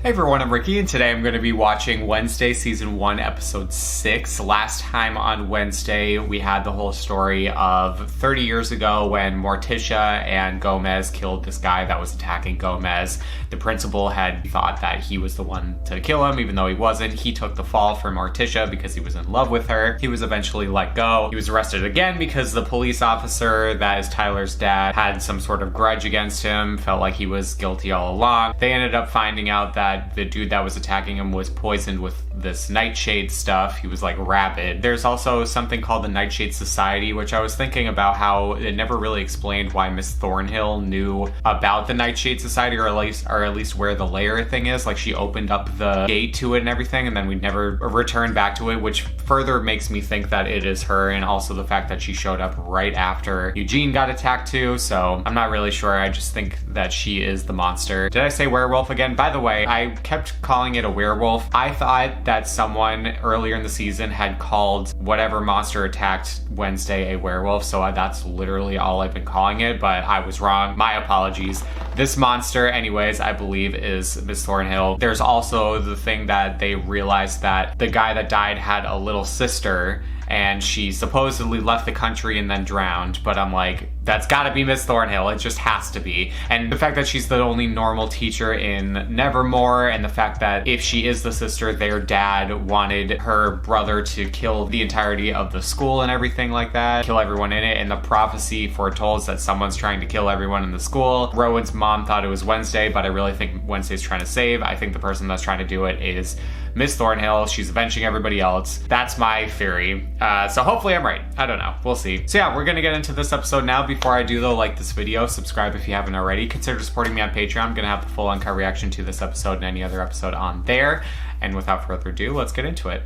Hey everyone, I'm Ricky, and today I'm going to be watching Wednesday Season 1, Episode 6. Last time on Wednesday, we had the whole story of 30 years ago when Morticia and Gomez killed this guy that was attacking Gomez. The principal had thought that he was the one to kill him, even though he wasn't. He took the fall for Morticia because he was in love with her. He was eventually let go. He was arrested again because the police officer, that is Tyler's dad, had some sort of grudge against him, felt like he was guilty all along. They ended up finding out that the dude that was attacking him was poisoned with this nightshade stuff. He was like rabid. There's also something called the Nightshade Society, which I was thinking about how it never really explained why Miss Thornhill knew about the Nightshade Society, or at least where the lair thing is. Like, she opened up the gate to it and everything, and then we never returned back to it, which further makes me think that it is her, and also the fact that she showed up right after Eugene got attacked too. So I'm not really sure. I just think that she is the monster. Did I say werewolf again? By the way, I kept calling it a werewolf. I thought that someone earlier in the season had called whatever monster attacked Wednesday a werewolf, so that's literally all I've been calling it, but I was wrong. My apologies. This monster, anyways, I believe is Miss Thornhill. There's also the thing that they realized that the guy that died had a little sister, and she supposedly left the country and then drowned, but I'm like, that's gotta be Miss Thornhill. It just has to be. And the fact that she's the only normal teacher in Nevermore, and the fact that if she is the sister, their dad wanted her brother to kill the entirety of the school and everything like that, kill everyone in it, and the prophecy foretells that someone's trying to kill everyone in the school. Rowan's mom thought it was Wednesday, but I really think Wednesday's trying to save. I think the person that's trying to do it is Miss Thornhill. She's avenging everybody else. That's my theory. So hopefully I'm right. I don't know. We'll see. So yeah, we're gonna get into this episode now. Before I do though, like this video, subscribe if you haven't already. Consider supporting me on Patreon. I'm gonna have the full uncut reaction to this episode and any other episode on there. And without further ado, let's get into it.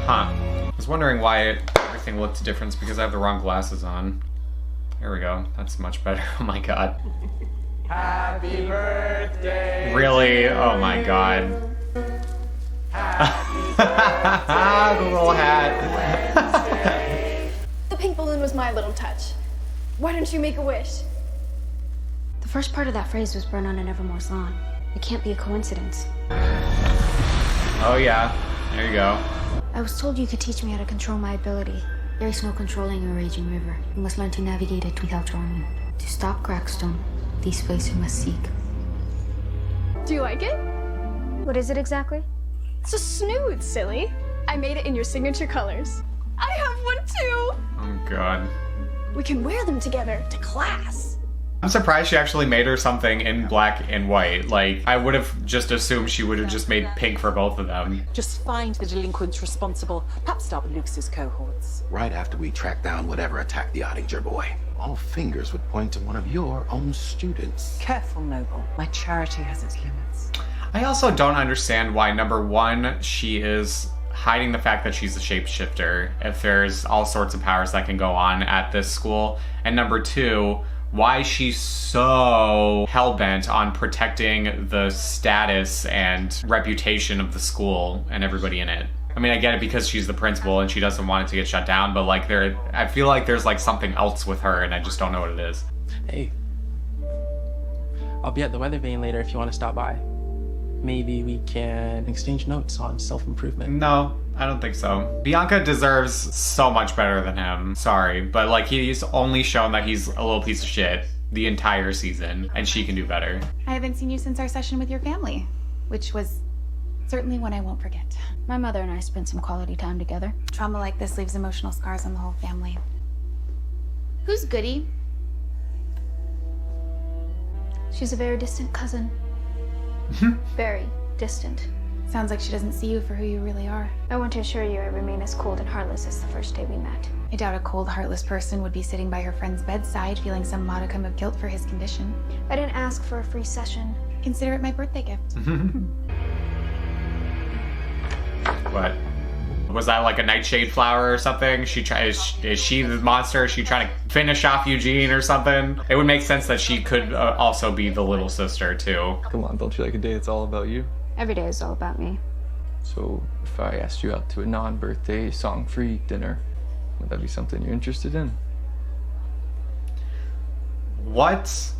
Huh. I was wondering why everything looked different because I have the wrong glasses on. There we go. That's much better. Oh my god. Happy birthday. Really? Oh my god. The little hat. The pink balloon was my little touch. Why don't you make a wish? The first part of that phrase was burned on an Evermore's lawn. It can't be a coincidence. Oh yeah. There you go. I was told you could teach me how to control my ability. There is no controlling a raging river. You must learn to navigate it without drowning. To stop Crackstone, these ways you must seek. Do you like it? What is it exactly? It's a snood, silly. I made it in your signature colors. I have one too. Oh god. We can wear them together to class. I'm surprised she actually made her something in black and white. Like, I would have just assumed she would have just made pink for both of them. Just find the delinquents responsible. Perhaps start with Lucas's cohorts. Right after we track down whatever attacked the Ottinger boy, all fingers would point to one of your own students. Careful, Noble. My charity has its limits. I also don't understand why, number one, she is hiding the fact that she's a shapeshifter if there's all sorts of powers that can go on at this school. And number two, why she's so hell-bent on protecting the status and reputation of the school and everybody in it. I mean, I get it because she's the principal and she doesn't want it to get shut down, but like I feel like there's like something else with her and I just don't know what it is. Hey, I'll be at the weather vane later if you want to stop by. Maybe we can exchange notes on self-improvement. No, I don't think so. Bianca deserves so much better than him. Sorry, but like he's only shown that he's a little piece of shit the entire season, and she can do better. I haven't seen you since our session with your family, which was certainly one I won't forget. My mother and I spent some quality time together. Trauma like this leaves emotional scars on the whole family. Who's Goody? She's a very distant cousin. Very distant. Sounds like she doesn't see you for who you really are. I want to assure you I remain as cold and heartless as the first day we met. I doubt a cold, heartless person would be sitting by her friend's bedside feeling some modicum of guilt for his condition. I didn't ask for a free session. Consider it my birthday gift. What? Was that like a nightshade flower or something? Is she the monster? Is she trying to finish off Eugene or something? It would make sense that she could also be the little sister too. Come on, don't you like a day that's all about you? Every day is all about me. So if I asked you out to a non-birthday song-free dinner, would that be something you're interested in? What?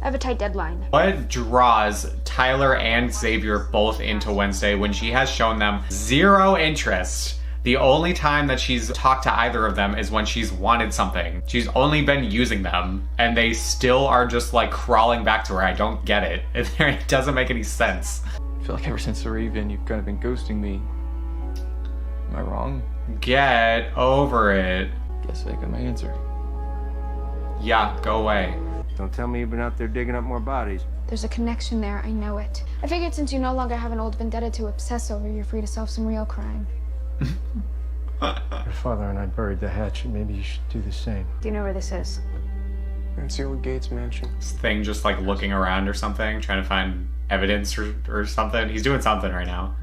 I have a tight deadline. What draws Tyler and Xavier both into Wednesday when she has shown them zero interest? The only time that she's talked to either of them is when she's wanted something. She's only been using them, and they still are just like crawling back to her. I don't get it. It doesn't make any sense. I feel like ever since the Raven, you've kind of been ghosting me. Am I wrong? Get over it. Guess I got my answer. Yeah, go away. Don't tell me you've been out there digging up more bodies. There's a connection there, I know it. I figured since you no longer have an old vendetta to obsess over, you're free to solve some real crime. Your father and I buried the hatchet. Maybe you should do the same. Do you know where this is? It's the old Gates mansion. This thing just like looking around or something, trying to find evidence or something. He's doing something right now.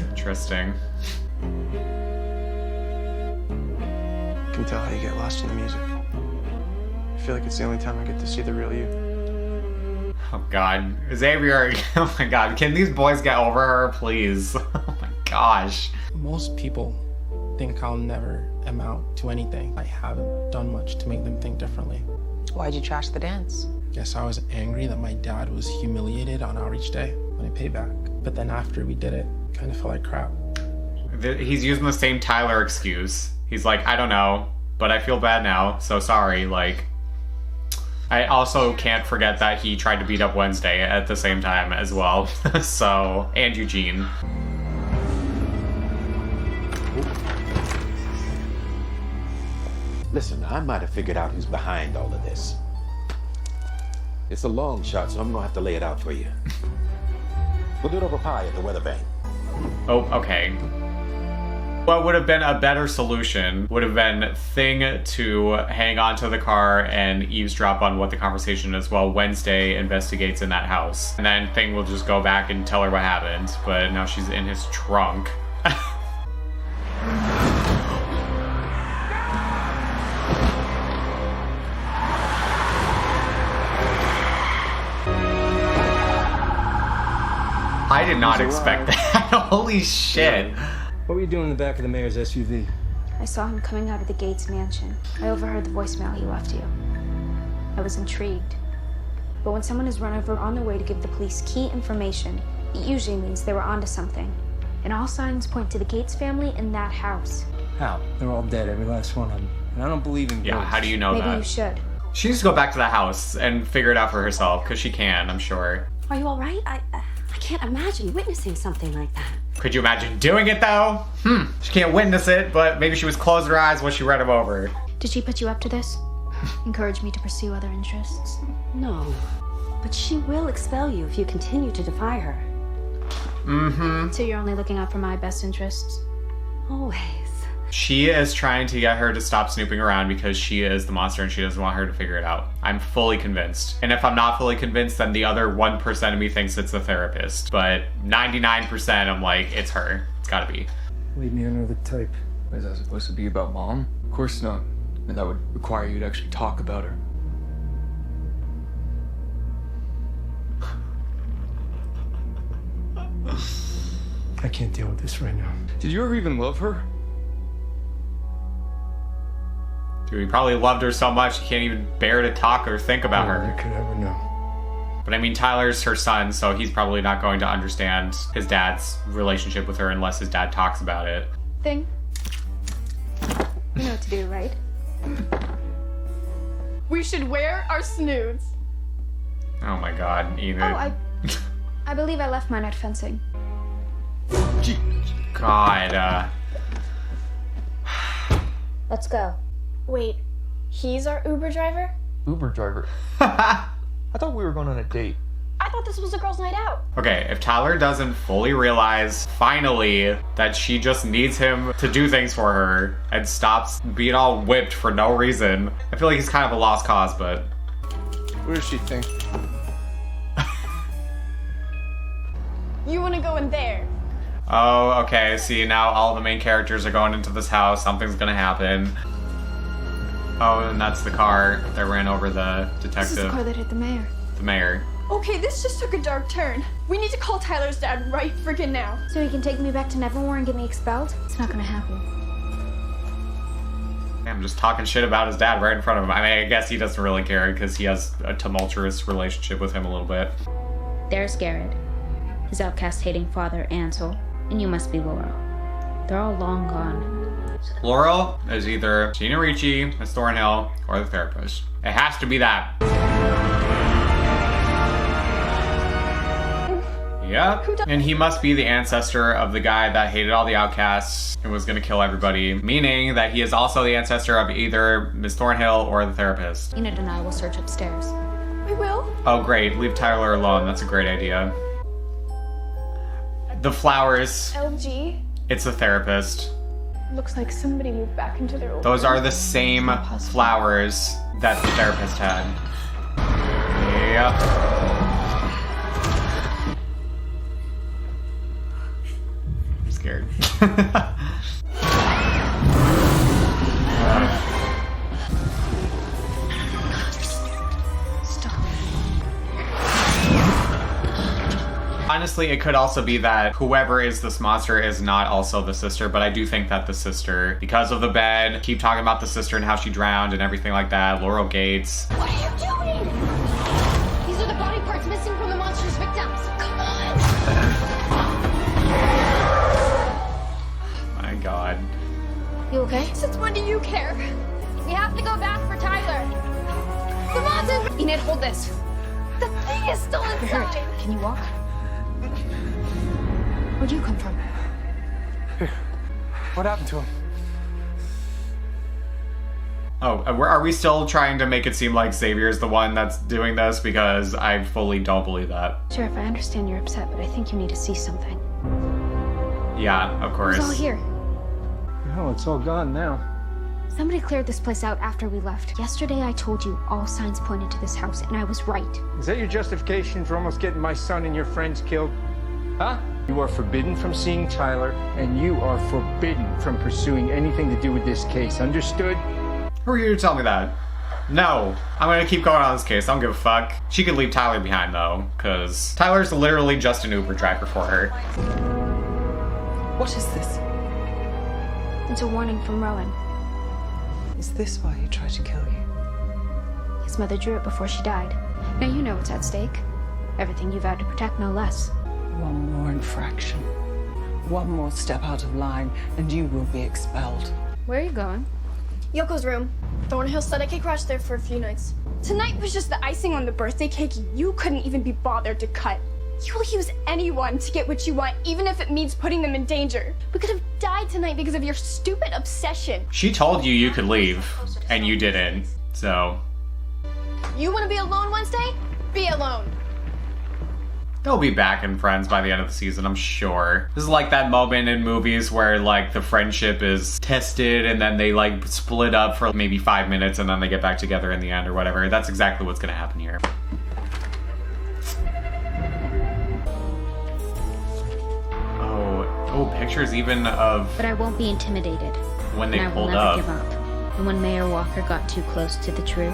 Interesting. I can tell how you get lost in the music. I feel like it's the only time I get to see the real you. Oh god. Xavier, oh my god. Can these boys get over her, please? Oh my gosh. Most people think I'll never amount to anything. I haven't done much to make them think differently. Why'd you trash the dance? Guess I was angry that my dad was humiliated on outreach day when I paid back. But then after we did it, kind of felt like crap. He's using the same Tyler excuse. He's like, I don't know, but I feel bad now, so sorry. Like, I also can't forget that he tried to beat up Wednesday at the same time as well. So, and Eugene. Listen, I might have figured out who's behind all of this. It's a long shot, so I'm gonna have to lay it out for you. We'll do it over pie at the weather vane. Oh, okay. What would have been a better solution would have been Thing to hang on to the car and eavesdrop on what the conversation is while Wednesday investigates in that house. And then Thing will just go back and tell her what happened, but now she's in his trunk. I did not expect that. Holy shit. What were you doing in the back of the mayor's SUV? I saw him coming out of the Gates mansion. I overheard the voicemail he left you. I was intrigued. But when someone is run over on their way to give the police key information, it usually means they were onto something. And all signs point to the Gates family in that house. How? They're all dead, every last one of them. And I don't believe in Yeah, ghosts. how do you know Maybe that? you should. She needs to go back to the house and figure it out for herself, because she can, I'm sure. Are you all right? I can't imagine witnessing something like that. Could you imagine doing it, though? She can't witness it, but maybe she was closing her eyes when she read him over. Did she put you up to this? Encourage me to pursue other interests? No. But she will expel you if you continue to defy her. So you're only looking out for my best interests? Always. She is trying to get her to stop snooping around because she is the monster and she doesn't want her to figure it out. I'm fully convinced. And if I'm not fully convinced, then the other 1% of me thinks it's the therapist. But 99% I'm like, it's her. It's gotta be. Leave me another type. Is that supposed to be about Mom? Of course not. And that would require you to actually talk about her. I can't deal with this right now. Did you ever even love her? Dude, he probably loved her so much he can't even bear to talk or think about No her. one could ever know. But I mean, Tyler's her son, so he's probably not going to understand his dad's relationship with her unless his dad talks about it. Thing? You know what to do, right? We should wear our snoods. Oh my god, Enid. Oh, I believe I left mine at fencing. God, Let's go. Wait, he's our Uber driver? Uber driver. I thought we were going on a date. I thought this was a girls' night out. Okay, if Tyler doesn't fully realize, finally, that she just needs him to do things for her and stops being all whipped for no reason, I feel like he's kind of a lost cause, but... What does she think? You want to go in there? Oh, okay, see, now all the main characters are going into this house, something's gonna happen. Oh, and that's the car that ran over the This is the detective, car that hit the mayor. the mayor. Okay, this just took a dark turn. We need to call Tyler's dad right freaking now. So he can take me back to Nevermore and get me expelled? It's not gonna happen. I'm just talking shit about his dad right in front of him. I mean, I guess he doesn't really care because he has a tumultuous relationship with him a little bit. There's Garrett, his outcast-hating father, Ansel, and you must be Laurel. They're all long gone. Laurel is either Gina Ricci, Miss Thornhill, or the therapist. It has to be that. Yep. And he must be the ancestor of the guy that hated all the outcasts and was gonna kill everybody, meaning that he is also the ancestor of either Miss Thornhill or the therapist. Enid and I will search upstairs. We will? Oh great, leave Tyler alone. That's a great idea. The flowers. LG. It's the therapist. Looks like somebody moved back into their old Those room. are the same flowers that the therapist had. Yep. I'm scared. Honestly, it could also be that whoever is this monster is not also the sister, but I do think that the sister, because of the bed, keep talking about the sister and how she drowned and everything like that, Laurel Gates. What are you doing? These are the body parts missing from the monster's victims. Come on. My God. You okay? Since when do you care? We have to go back for Tyler. The monster. Enid, hold this. The thing is still inside. You're hurt. Can you walk? Where'd you come from? What happened to him? Oh, are we still trying to make it seem like Xavier's the one that's doing this? Because I fully don't believe that. Sheriff, I understand you're upset, but I think you need to see something. Yeah, of course. It's all here. No, it's all gone now. Somebody cleared this place out after we left. Yesterday I told you all signs pointed to this house, and I was right. Is that your justification for almost getting my son and your friends killed? Huh? You are forbidden from seeing Tyler, and you are forbidden from pursuing anything to do with this case. Understood? Who are you to tell me that? No. I'm gonna keep going on this case. I don't give a fuck. She could leave Tyler behind, though, because Tyler's literally just an Uber driver for her. What is this? It's a warning from Rowan. Is this why he tried to kill you? His mother drew it before she died. Now you know what's at stake. Everything you vowed to protect, no less. One more infraction. One more step out of line, and you will be expelled. Where are you going? Yoko's room. Thornhill said I could crash there for a few nights. Tonight was just the icing on the birthday cake you couldn't even be bothered to cut. You will use anyone to get what you want, even if it means putting them in danger. We could have died tonight because of your stupid obsession. She told you you could leave, and you didn't, so... You want to be alone Wednesday? Be alone. They'll be back and friends by the end of the season, I'm sure. This is like that moment in movies where, like, the friendship is tested and then they, like, split up for maybe 5 minutes and then they get back together in the end or whatever. That's exactly what's gonna happen here. Oh, pictures even of... But I won't be intimidated. When they and pulled I will up. never give up. And when Mayor Walker got too close to the truth,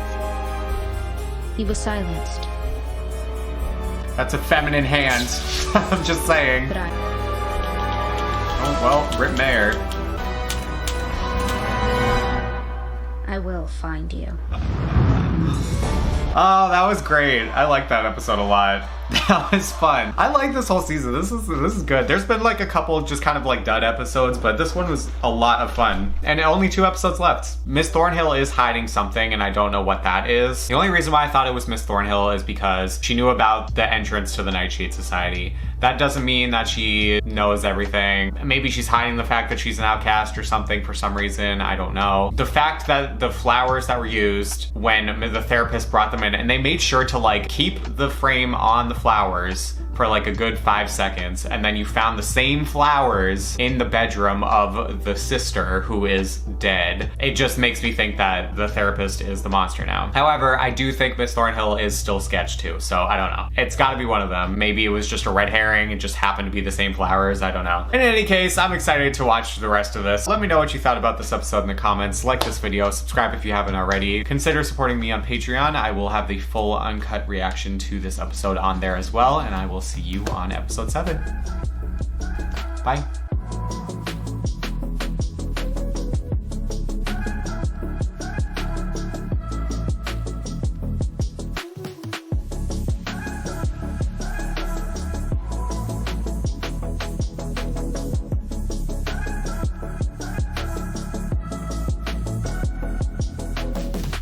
he was silenced. That's a feminine hand. I'm just saying. But Oh, well, Rip Mayor. I will find you. Oh, that was great. I like that episode a lot. That was fun. I like this whole season. This is good. There's been like a couple just kind of like dud episodes, but this one was a lot of fun. And only 2 episodes left. Miss Thornhill is hiding something, and I don't know what that is. The only reason why I thought it was Miss Thornhill is because she knew about the entrance to the Nightshade Society. That doesn't mean that she knows everything. Maybe she's hiding the fact that she's an outcast or something for some reason. I don't know. The fact that the flowers that were used when the therapist brought them in, and they made sure to like keep the frame on the flowers for like a good 5 seconds, and then you found the same flowers in the bedroom of the sister who is dead. It just makes me think that the therapist is the monster now. However, I do think Miss Thornhill is still sketch too, so I don't know. It's gotta be one of them. Maybe it was just a red herring, it just happened to be the same flowers, I don't know. In any case, I'm excited to watch the rest of this. Let me know what you thought about this episode in the comments. Like this video, subscribe if you haven't already. Consider supporting me on Patreon. I will have the full uncut reaction to this episode on there as well, and I will see you on episode 7. Bye.